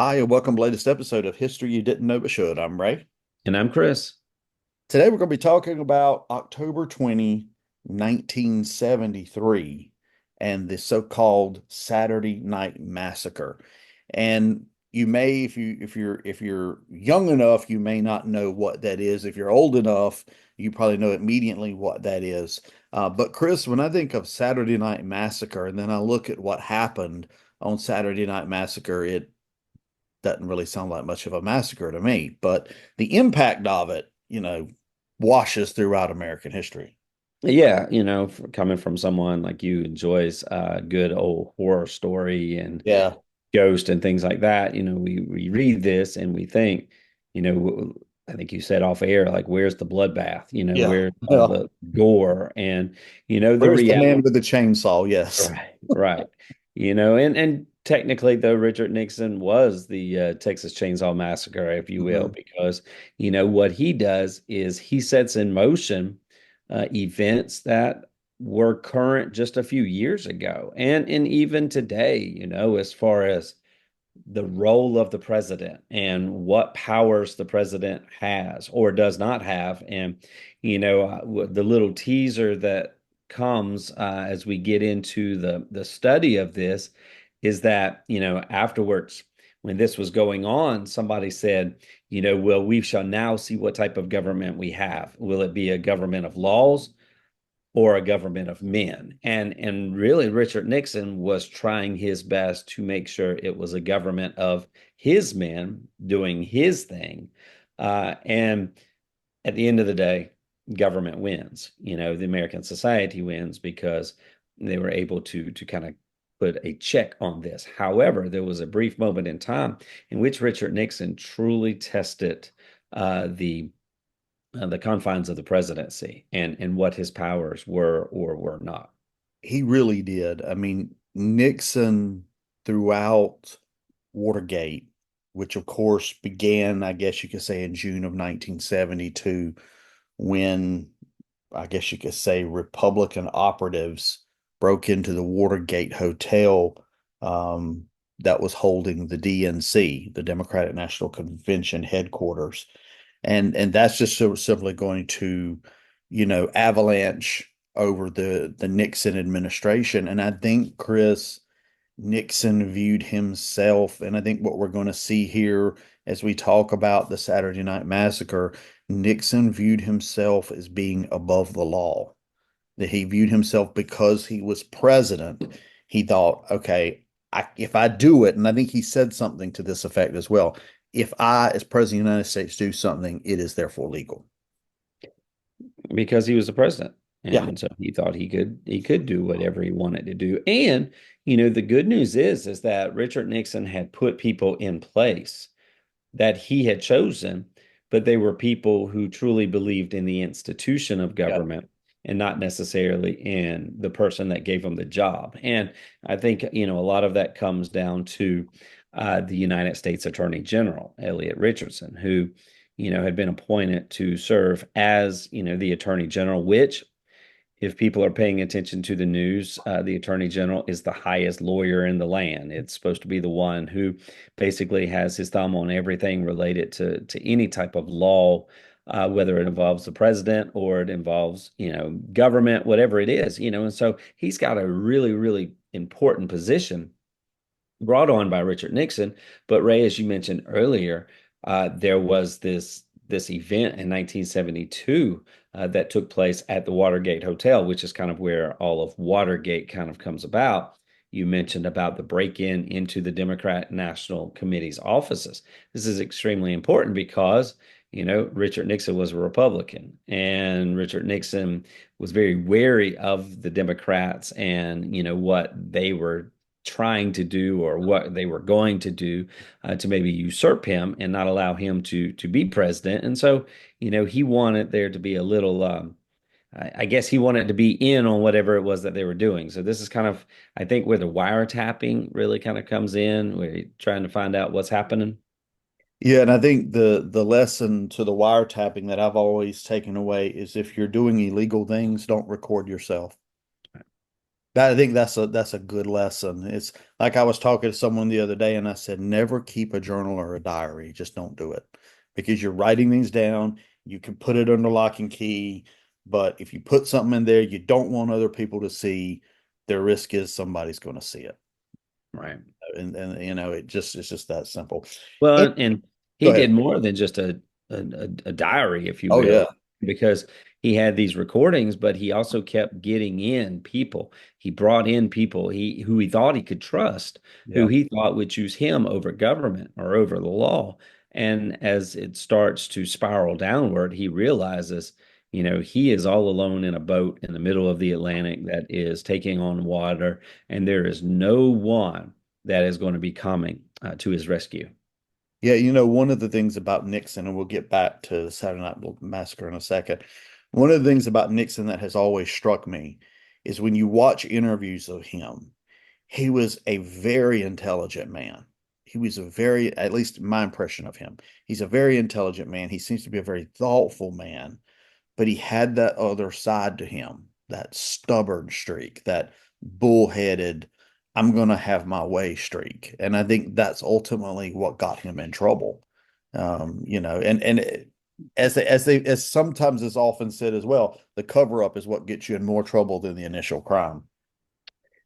Hi, and welcome to the latest episode of History You Didn't Know But Should. I'm Ray. And I'm Chris. Today we're going to be talking about October 20, 1973, and the so-called Saturday Night Massacre. And you may, if you're young enough, you may not know what that is. If you're old enough, you probably know immediately what that is. But Chris, when I think of Saturday Night Massacre, and then I look at what happened on Saturday Night Massacre, it doesn't really sound like much of a massacre to me, but the impact of it, washes throughout American history. Yeah, coming from someone like you enjoys a good old horror story and Yeah. ghost and things like that, we read this and we think, you know, I think you said off air, like, where's the bloodbath? Yeah. Where's all Yeah. the gore? And, the Where's the reality, man with the chainsaw? Yes. right, right. And technically, though, Richard Nixon was the Texas Chainsaw Massacre, if you will, Mhm. because, what he does is he sets in motion events that were current just a few years ago. And even today, as far as the role of the president and what powers the president has or does not have. And, the little teaser that comes as we get into the study of this is that, afterwards, when this was going on, somebody said, well, we shall now see what type of government we have. Will it be a government of laws or a government of men? And really, Richard Nixon was trying his best to make sure it was a government of his men doing his thing. And at the end of the day, government wins. The American society wins because they were able to kind of put a check on this. However, there was a brief moment in time in which Richard Nixon truly tested the confines of the presidency and what his powers were or were not. He really did. I mean, Nixon throughout Watergate, which of course began, I guess you could say, in June of 1972, when I guess you could say Republican operatives broke into the Watergate Hotel that was holding the DNC, the Democratic National Convention headquarters. And that's just simply going to, avalanche over the Nixon administration. And I think Chris Nixon viewed himself, and I think what we're going to see here as we talk about the Saturday Night Massacre, Nixon viewed himself as being above the law. That he viewed himself because he was president. He thought, okay, if I do it, and I think he said something to this effect as well. If I, as president of the United States, do something, it is therefore legal. Because he was the president. Yeah. And so he thought he could do whatever he wanted to do. And, the good news is that Richard Nixon had put people in place that he had chosen, but they were people who truly believed in the institution of Yeah. government and not necessarily in the person that gave them the job. And I think, a lot of that comes down to the United States Attorney General, Elliot Richardson, who, had been appointed to serve as, the Attorney General, which, if people are paying attention to the news, the attorney general is the highest lawyer in the land. It's supposed to be the one who basically has his thumb on everything related to any type of law, whether it involves the president or it involves, government, whatever it is, And so he's got a really, really important position brought on by Richard Nixon. But Ray, as you mentioned earlier, there was this event in 1972 that took place at the Watergate Hotel, which is kind of where all of Watergate kind of comes about. You mentioned about the break-in into the Democrat National Committee's offices. This is extremely important because, Richard Nixon was a Republican, and Richard Nixon was very wary of the Democrats and, what they were trying to do or what they were going to do to maybe usurp him and not allow him to be president. And so, he wanted there to be a little, I guess he wanted to be in on whatever it was that they were doing. So this is kind of, I think, where the wiretapping really kind of comes in, where you're trying to find out what's happening. Yeah, and I think the lesson to the wiretapping that I've always taken away is if you're doing illegal things, don't record yourself. I think that's a good lesson. It's like I was talking to someone the other day and I said, never keep a journal or a diary. Just don't do it because you're writing things down. You can put it under lock and key, but if you put something in there you don't want other people to see, the risk is somebody's going to see it. Right. And it's just that simple. And, Well, and go he ahead. did more than just a diary, if you Oh yeah. will, because he had these recordings, but he also kept getting in people. He brought in people who he thought he could trust, who Yeah. he thought would choose him over government or over the law. And as it starts to spiral downward, he realizes, he is all alone in a boat in the middle of the Atlantic that is taking on water, and there is no one that is going to be coming to his rescue. Yeah, one of the things about Nixon, and we'll get back to the Saturday Night Massacre in a second. One of the things about Nixon that has always struck me is when you watch interviews of him, he was a very intelligent man. He was at least my impression of him, he's a very intelligent man. He seems to be a very thoughtful man, but he had that other side to him, that stubborn streak, that bullheaded, I'm going to have my way streak. And I think that's ultimately what got him in trouble. As sometimes is often said as well, the cover up is what gets you in more trouble than the initial crime.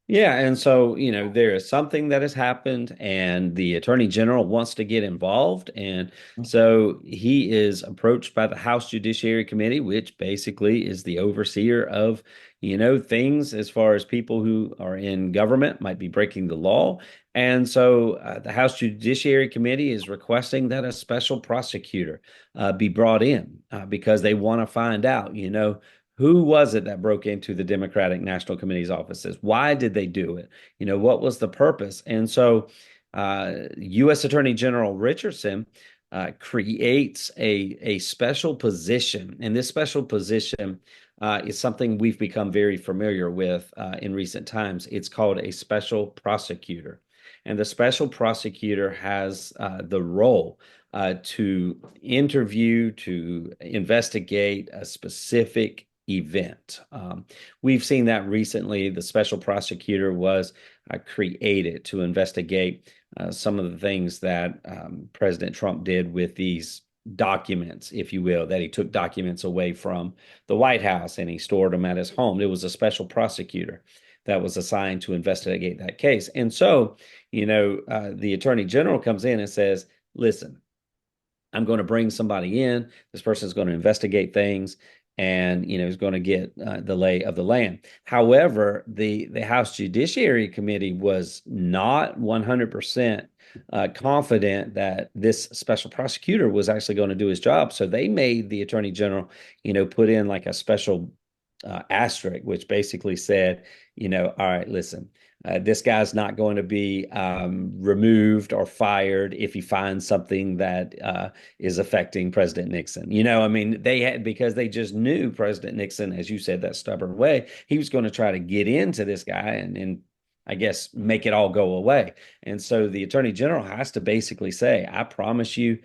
Yeah, and so, there is something that has happened, and the Attorney General wants to get involved. And so he is approached by the House Judiciary Committee, which basically is the overseer of, things as far as people who are in government might be breaking the law. And so the House Judiciary Committee is requesting that a special prosecutor be brought in because they want to find out, who was it that broke into the Democratic National Committee's offices? Why did they do it? What was the purpose? And so, U.S. Attorney General Richardson creates a special position, and this special position is something we've become very familiar with in recent times. It's called a special prosecutor, and the special prosecutor has the role to interview, to investigate a specific event. We've seen that recently. The special prosecutor was created to investigate some of the things that President Trump did with these documents, if you will, that he took documents away from the White House and he stored them at his home. It was a special prosecutor that was assigned to investigate that case. And so, the attorney general comes in and says, listen, I'm going to bring somebody in. This person is going to investigate things, and is going to get the lay of the land. However, the House Judiciary Committee was not 100% confident that this special prosecutor was actually going to do his job. So they made the Attorney General, put in like a special asterisk, which basically said, all right, listen, this guy's not going to be removed or fired if he finds something that is affecting President Nixon. I mean, they had, because they just knew President Nixon, as you said, that stubborn way, he was going to try to get into this guy and I guess make it all go away. And so the attorney general has to basically say, I promise you,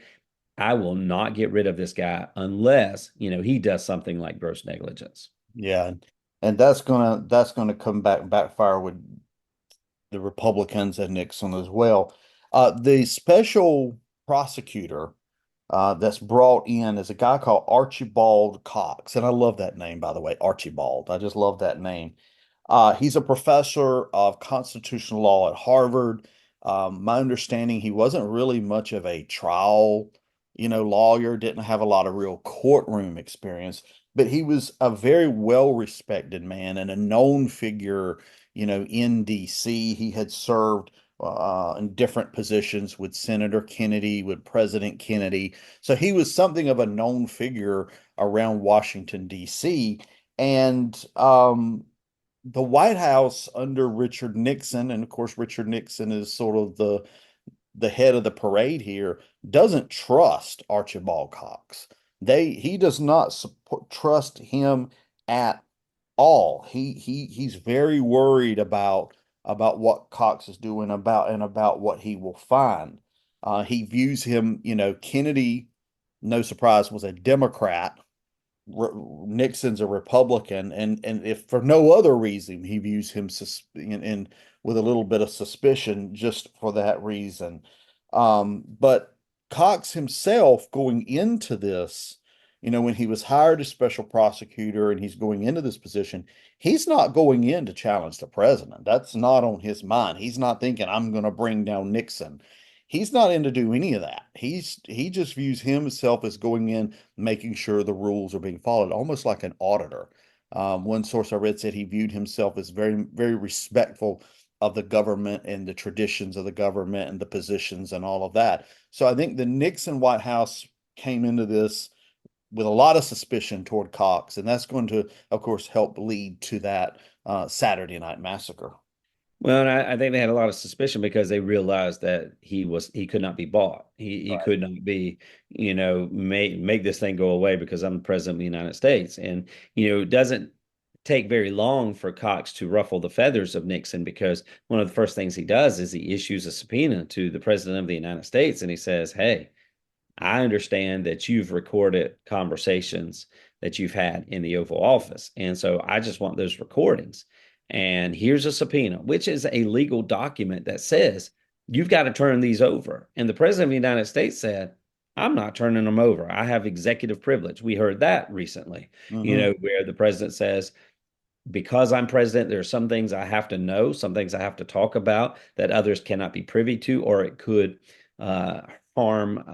I will not get rid of this guy unless, he does something like gross negligence. Yeah. And that's gonna come backfire with the Republicans and Nixon as well. The special prosecutor that's brought in is a guy called Archibald Cox. And I love that name, by the way, Archibald. I just love that name. He's a professor of constitutional law at Harvard. My understanding, he wasn't really much of a trial, lawyer, didn't have a lot of real courtroom experience, but he was a very well-respected man and a known figure, in DC. He had served in different positions with Senator Kennedy, with President Kennedy. So he was something of a known figure around Washington, D.C. And the White House under Richard Nixon, and of course Richard Nixon is sort of the head of the parade here, doesn't trust Archibald Cox. He does not trust him at all. He's very worried about what Cox is doing about what he will find. He views him, Kennedy, no surprise, was a Democrat, Nixon's a Republican, and if for no other reason, he views him in with a little bit of suspicion just for that reason. But Cox himself going into this, when he was hired as special prosecutor and he's going into this position, he's not going in to challenge the president. That's not on his mind. He's not thinking, I'm going to bring down Nixon. He's not in to do any of that. He just views himself as going in, making sure the rules are being followed, almost like an auditor. One source I read said he viewed himself as very, very respectful of the government and the traditions of the government and the positions and all of that. So I think the Nixon White House came into this with a lot of suspicion toward Cox, and that's going to, of course, help lead to that Saturday Night Massacre. Well, and I think they had a lot of suspicion because they realized that he could not be bought. He Right. could not be, make this thing go away because I'm the president of the United States. And, it doesn't take very long for Cox to ruffle the feathers of Nixon because one of the first things he does is he issues a subpoena to the president of the United States and he says, "Hey, I understand that you've recorded conversations that you've had in the Oval Office. And so I just want those recordings. And here's a subpoena, which is a legal document that says you've got to turn these over." And the president of the United States said, "I'm not turning them over. I have executive privilege." We heard that recently, Hmm. where the president says, because I'm president, there are some things I have to know, some things I have to talk about that others cannot be privy to, or it could uh, harm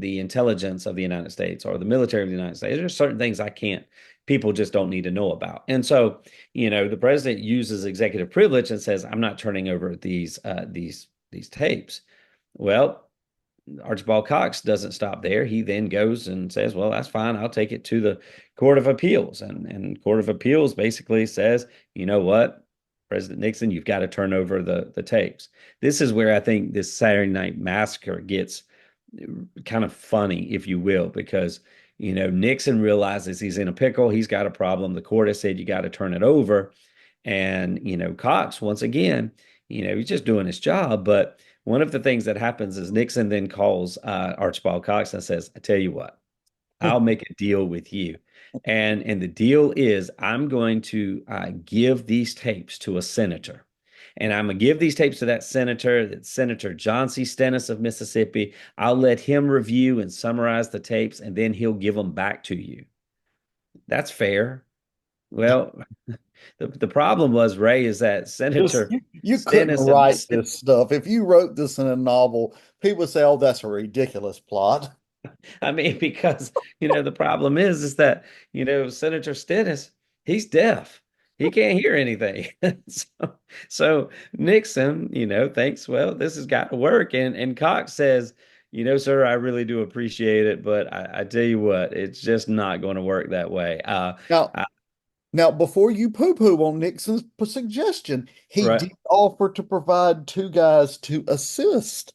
the intelligence of the United States or the military of the United States. There's certain things I can't, people just don't need to know about. And so, the president uses executive privilege and says, "I'm not turning over these tapes." Well, Archibald Cox doesn't stop there. He then goes and says, "Well, that's fine. I'll take it to the Court of Appeals." And Court of Appeals basically says, "You know what, President Nixon, you've got to turn over the tapes." This is where I think this Saturday Night Massacre gets kind of funny, if you will, because Nixon realizes he's in a pickle. He's got a problem. The court has said you got to turn it over. And, Cox, once again, he's just doing his job. But one of the things that happens is Nixon then calls Archibald Cox and says, "I tell you what, I'll make a deal with you." And the deal is I'm going to give these tapes to a senator. And I'm going to give these tapes to that senator, that Senator John C. Stennis of Mississippi. I'll let him review and summarize the tapes, and then he'll give them back to you. That's fair. Well, the problem was, Ray, is that Just Senator you couldn't Stennis of write Mississippi. this stuff. If you wrote this in a novel, people would say, "Oh, that's a ridiculous plot." I mean, because the problem is that Senator Stennis, he's deaf. He can't hear anything. So Nixon, thinks, well, this has got to work. And Cox says, "Sir, I really do appreciate it, but I tell you what, it's just not going to work that way." Now, Uh, now, before you poo-poo on Nixon's suggestion, he right. did offer to provide two guys to assist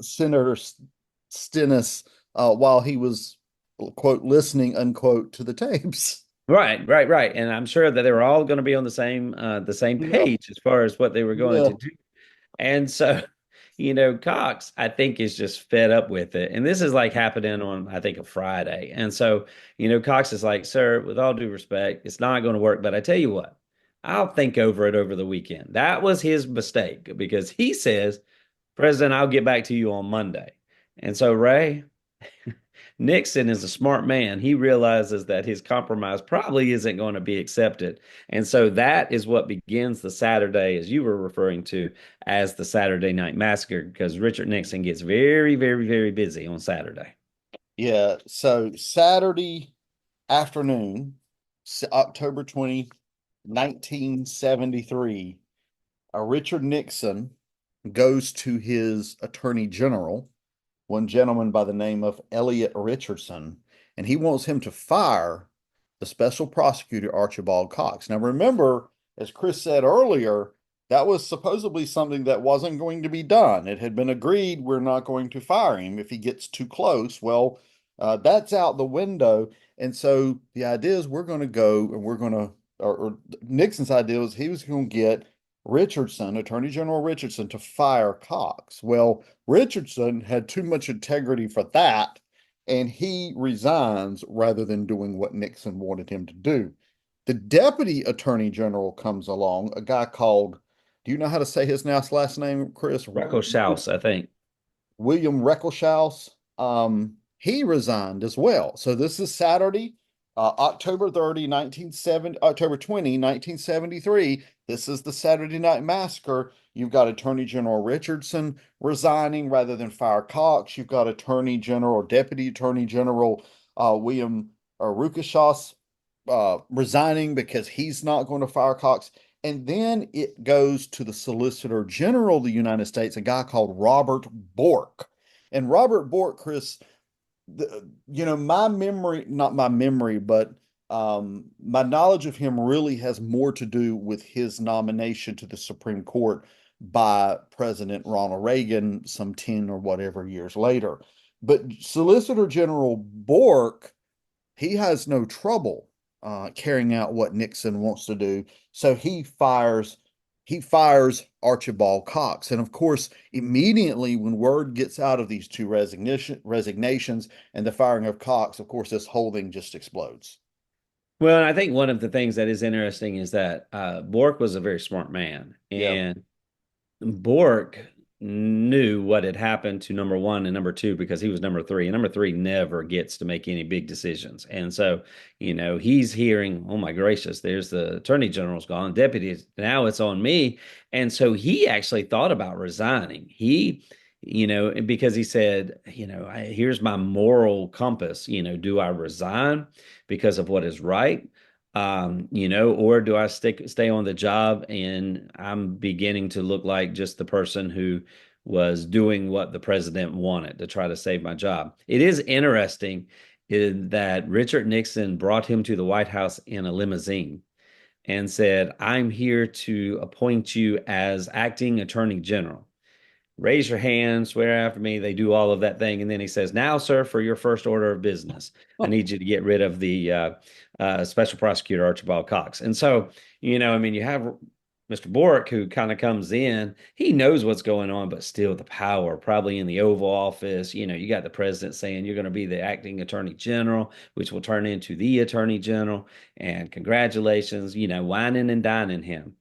Senator Stennis while he was, quote, listening, unquote, to the tapes. Right, right, right. And I'm sure that they were all going to be on the same Yeah, page as far as what they were going yeah. to do. And so, Cox, I think, is just fed up with it. And this is like happening on, I think, a Friday. And so, Cox is like, "Sir, with all due respect, it's not going to work. But I tell you what, I'll think over it over the weekend." That was his mistake because he says, "President, I'll get back to you on Monday." And so, Ray, Nixon is a smart man. He realizes that his compromise probably isn't going to be accepted. And so that is what begins the Saturday, as you were referring to, as the Saturday Night Massacre, because Richard Nixon gets very, very, very busy on Saturday. Yeah. So Saturday afternoon, October 20, 1973, Richard Nixon goes to his attorney general, one gentleman by the name of Elliot Richardson, and he wants him to fire the special prosecutor Archibald Cox. Now, remember, as Chris said earlier, that was supposedly something that wasn't going to be done. It had been agreed we're not going to fire him if he gets too close. Well, that's out the window. And so the idea is we're going to go and we're going to, or Nixon's idea was he was going to get Richardson, Attorney General Richardson, to fire Cox. Well, Richardson had too much integrity for that. and he resigns rather than doing what Nixon wanted him to do. The deputy attorney general comes along, a guy called, do you know how to say his last name, Chris? Rocco Schaus, I think. William Reckelshaus. He resigned as well. So this is Saturday, October 30, 1970, October 20, 1973. This is the Saturday Night Massacre. You've got Attorney General Richardson resigning rather than fire Cox. You've got Attorney General, Deputy Attorney General William Reckelshaus resigning because he's not going to fire Cox. And then it goes to the Solicitor General of the United States, a guy called Robert Bork. And Robert Bork, Chris, my memory, not my memory, but my knowledge of him really has more to do with his nomination to the Supreme Court by President Ronald Reagan some 10 or whatever years later. But Solicitor General Bork, he has no trouble carrying out what Nixon wants to do. So he fires Archibald Cox. And of course, immediately when word gets out of these two resignations and the firing of Cox, of course, this whole thing just explodes. Well, I think one of the things that is interesting is that Bork was a very smart man, Yeah. and Bork knew what had happened to number one and number two because he was number three, and number three never gets to make any big decisions. And so, he's hearing, oh my gracious, there's the attorney general's gone, deputies, now it's on me. And so he actually thought about resigning. Because he said, here's my moral compass, do I resign because of what is right? Or do I stay on the job and I'm beginning to look like just the person who was doing what the president wanted to try to save my job. It is interesting in that Richard Nixon brought him to the White House in a limousine and said, I'm here to appoint you as acting attorney general. Raise your hand, swear after me. They do all of that thing. And then he says, now, sir, for your first order of business, I need you to get rid of the Special Prosecutor Archibald Cox. And so, you have Mr. Bork who kind of comes in. He knows what's going on, but still the power, probably in the Oval Office. You got the president saying you're going to be the acting attorney general, which will turn into the attorney general. And congratulations, whining and dining him.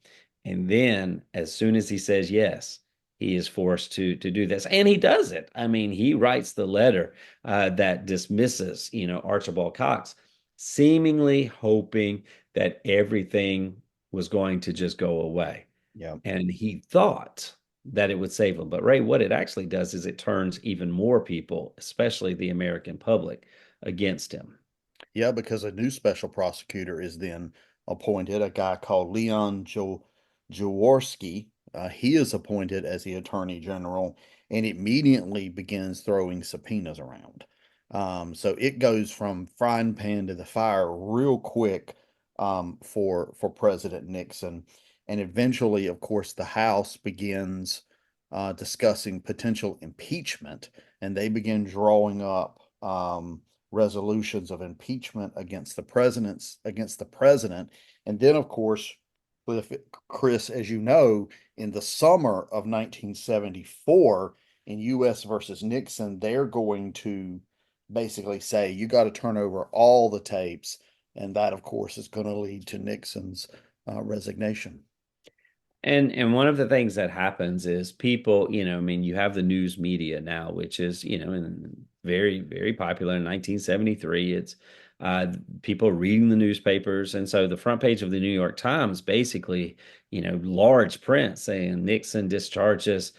And then as soon as he says yes, he is forced to do this, and he does it. I mean, he writes the letter that dismisses, Archibald Cox, seemingly hoping that everything was going to just go away. Yeah. And he thought that it would save him. But Ray, what it actually does is it turns even more people, especially the American public, against him. Yeah, because a new special prosecutor is then appointed, a guy called Leon Jaworski. He is appointed as the attorney general and immediately begins throwing subpoenas around. So it goes from frying pan to the fire real quick for President Nixon. And eventually, of course, the House begins discussing potential impeachment, and they begin drawing up resolutions of impeachment against the president. And then, of course, with Chris, as you know, in the summer of 1974, in U.S. versus Nixon, they're going to basically say you got to turn over all the tapes, and that, of course, is going to lead to Nixon's resignation. And one of the things that happens is people, I mean, you have the news media now, which is, very, very popular in 1973. It's people reading the newspapers. And so the front page of the New York Times, basically, large print saying Nixon discharges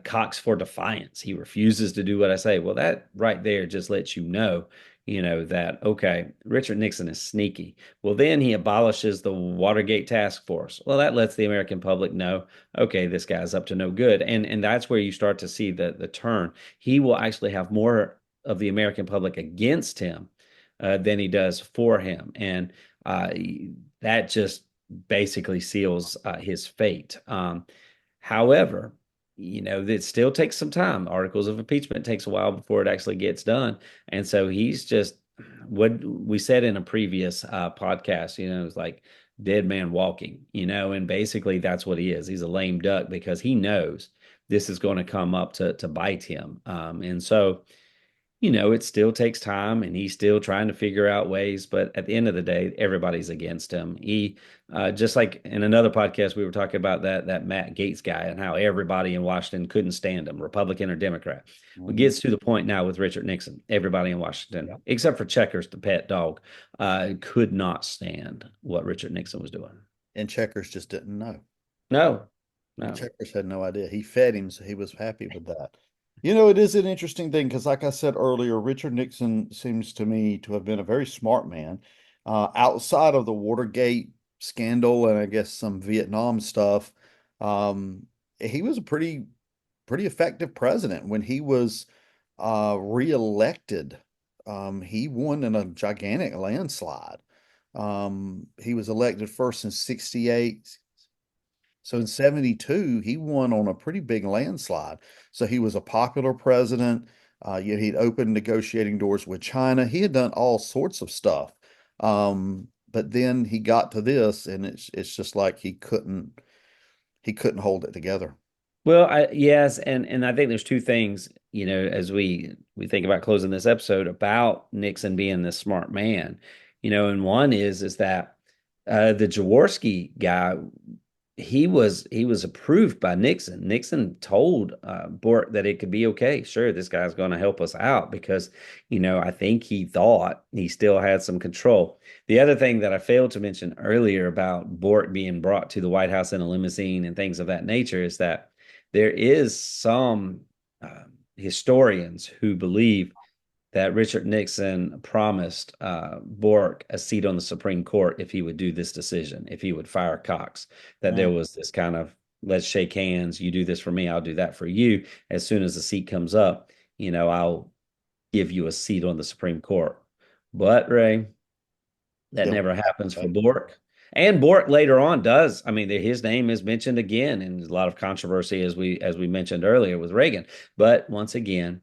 Cox for defiance. He refuses to do what I say. Well, that right there just lets that, okay, Richard Nixon is sneaky. Well, then he abolishes the Watergate task force. Well, that lets the American public know, okay, this guy's up to no good. And that's where you start to see the turn. He will actually have more of the American public against him than he does for him. And that just basically seals his fate. However, it still takes some time. Articles of impeachment takes a while before it actually gets done. And so he's just what we said in a previous podcast, it's like dead man walking, and basically that's what he is. He's a lame duck because he knows this is going to come up to bite him. And so it still takes time and he's still trying to figure out ways. But at the end of the day, everybody's against him. Just like in another podcast, we were talking about that Matt Gaetz guy and how everybody in Washington couldn't stand him, Republican or Democrat. It Mhm. gets to the point now with Richard Nixon. Everybody in Washington, Yeah. except for Checkers, the pet dog, could not stand what Richard Nixon was doing. And Checkers just didn't know. No, And no. Checkers had no idea. He fed him, so he was happy with that. It is an interesting thing because, like I said earlier, Richard Nixon seems to me to have been a very smart man. Outside of the Watergate scandal and I guess some Vietnam stuff, um, he was a pretty effective president. When he was reelected, he won in a gigantic landslide. He was elected first in 68. So in 72, he won on a pretty big landslide. So he was a popular president. Yet he'd opened negotiating doors with China. He had done all sorts of stuff. But then he got to this, and it's just like he couldn't hold it together. Well, yes, and I think there's two things, as we think about closing this episode about Nixon being this smart man, and one is that the Jaworski guy, he was approved by Nixon. Nixon told Bork that it could be okay. Sure, this guy's going to help us out because, I think he thought he still had some control. The other thing that I failed to mention earlier about Bork being brought to the White House in a limousine and things of that nature is that there is some historians who believe that Richard Nixon promised Bork a seat on the Supreme Court if he would do this decision, if he would fire Cox, that there Mm. was this kind of let's shake hands, you do this for me, I'll do that for you. As soon as the seat comes up, I'll give you a seat on the Supreme Court. But Ray, that It never won't happens for happen, Bork. And Bork later on does. I mean, his name is mentioned again, and there's a lot of controversy as we mentioned earlier with Reagan. But once again,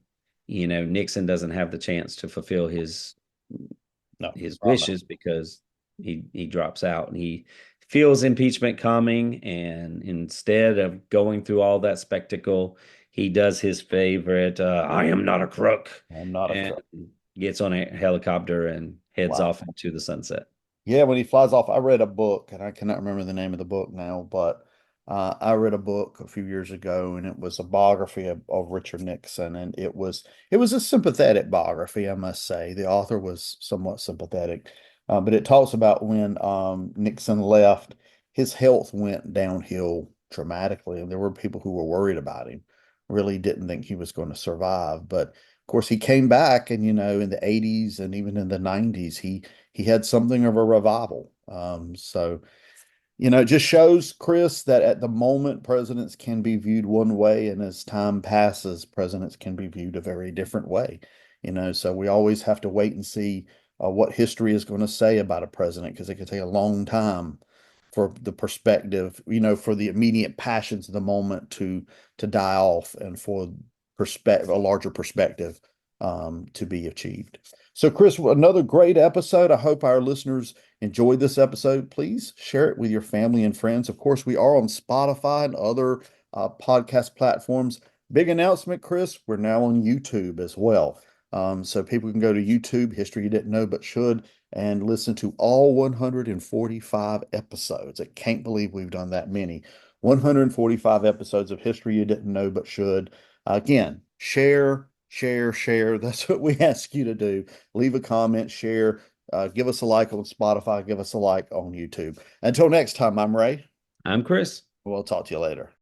Nixon doesn't have the chance to fulfill no, his no, no. wishes because he drops out and he feels impeachment coming, and instead of going through all that spectacle, he does his favorite "I am not a crook" I'm not a and crook. gets on a helicopter and heads Wow. off into the sunset. Yeah, when he flies off, I read a book, and I cannot remember the name of the book now, but I read a book a few years ago, and it was a biography of Richard Nixon, and it was a sympathetic biography, I must say. The author was somewhat sympathetic, but it talks about when Nixon left, his health went downhill dramatically, and there were people who were worried about him, really didn't think he was going to survive, but of course he came back, and in the 80s and even in the 90s, he had something of a revival. It just shows, Chris, that at the moment, presidents can be viewed one way, and as time passes, presidents can be viewed a very different way. So we always have to wait and see what history is going to say about a president because it could take a long time for the perspective, for the immediate passions of the moment to die off and for a larger perspective to be achieved. So, Chris, another great episode. I hope our listeners enjoyed this episode. Please share it with your family and friends. Of course, we are on Spotify and other podcast platforms. Big announcement, Chris. We're now on YouTube as well. So people can go to YouTube, History You Didn't Know But Should, and listen to all 145 episodes. I can't believe we've done that many. 145 episodes of History You Didn't Know But Should. Again, share, share, share. That's what we ask you to do. Leave a comment, share, give us a like on Spotify, give us a like on YouTube. Until next time, I'm Ray. I'm Chris. We'll talk to you later.